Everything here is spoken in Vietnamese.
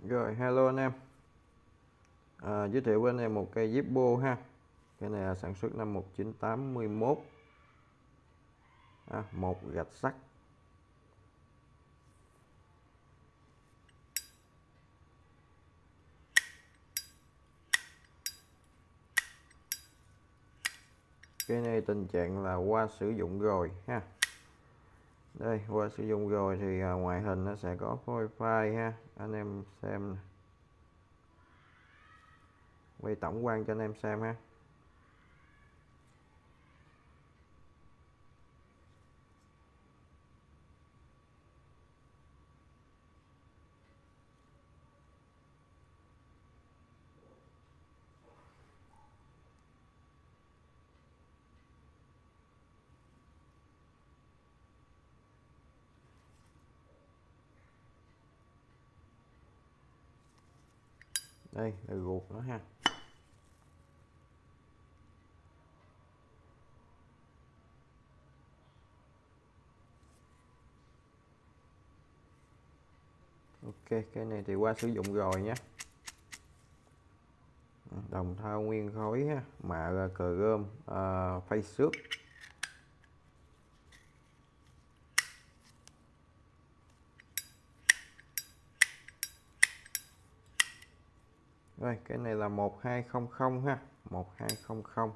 Rồi, hello anh em. Giới thiệu với anh em một cây Zippo ha. Cái này là sản xuất năm 1981. Một gạch sắt. Cái này tình trạng là qua sử dụng rồi ha. Đây, qua sử dụng rồi thì ngoại hình nó sẽ có phôi phai ha. Anh em xem, quay tổng quan cho anh em xem ha. Đây là ruột nó ha. Ok, cái này thì qua sử dụng rồi nhé. Đồng thau nguyên khối ha, mạ cờ gôm, phay xước. Rồi, cái này là 1200 ha, 1200.